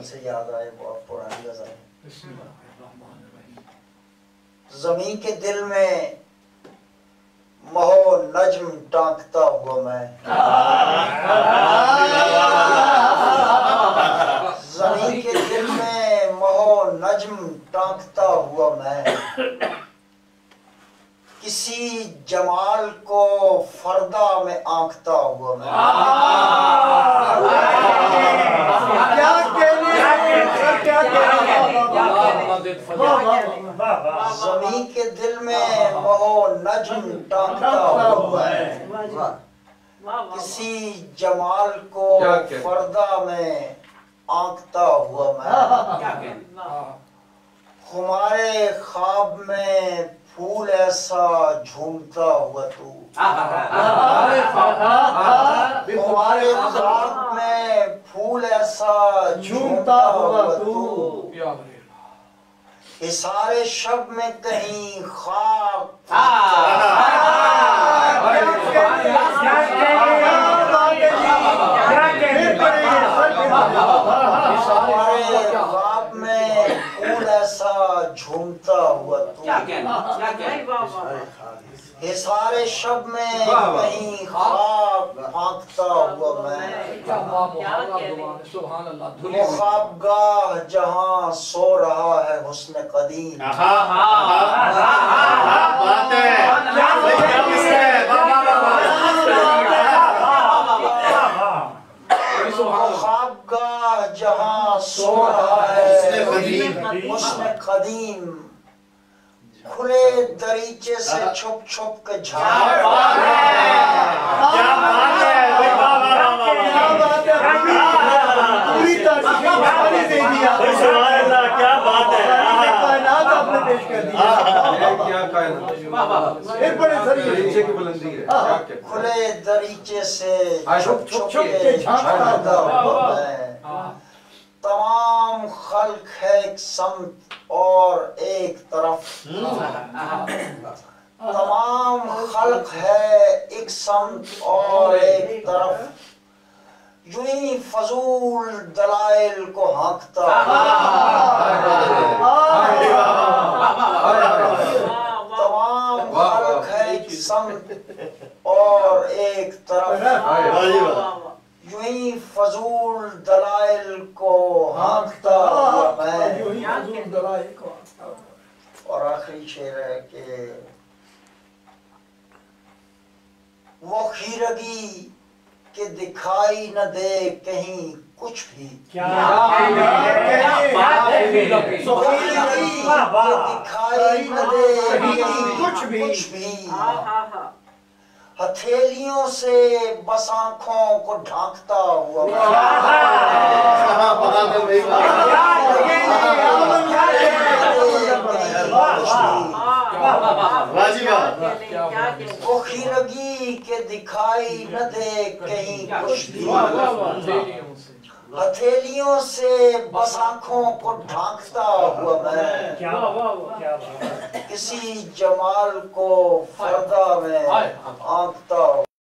से याद आए बहुत पुरानी गजल। ज़मीन के दिल में महो नज्म टांकता हुआ मैं, ज़मीन के दिल में महो नज्म टांकता हुआ मैं, किसी जमाल को फरदा में आंकता हुआ मैं। ज़मीन के दिल में महो नज्म टांकता हुआ मैं, किसी जमाल को फरदा में आंकता हुआ मैं। हमारे ख्वाब में फूल ऐसा झूमता हुआ तू, हमारे ख्वाब में फूल ऐसा झूमता हुआ तू, इशारे शब में कहीं ख्वाब ख्वाब में फूल ऐसा झूमता हुआ तू, हिसारे शब में कहीं ख्वाब फांकता हुआ मैं। वो ख्वाबगाह जहाँ सो रहा है हुस्न कदीम, ख्वाबगाह जहाँ सो रहा है हुस्न कदीम, खुले दरीचे से छुप छुप के खुले दरीचे से छुप छुप के झांकता हुआ मैं। तमाम खल्क है एक समत और एक तरफ, तमाम खल्क है एक समत और एक तरफ, यूं ही फजूल दलाइल को हाँकता। तमाम खल्क है एक समत और एक तरफ, यूं ही फजूल दलाइल को हाँकता हुआ मैं। और आखिरी शेर है कि वो खीरगी के दिखाई न दे कहीं कुछ भी, दिखाई न दे कहीं कुछ भी, हथेलियों से बस आँखों को ढांकता हुआ वो खीरगी के दिखाई न दे कहीं कुछ भी, हथेलियों से बस आँखों को ढांकता हुआ मैं, किसी जमाल को फरदा में आंकता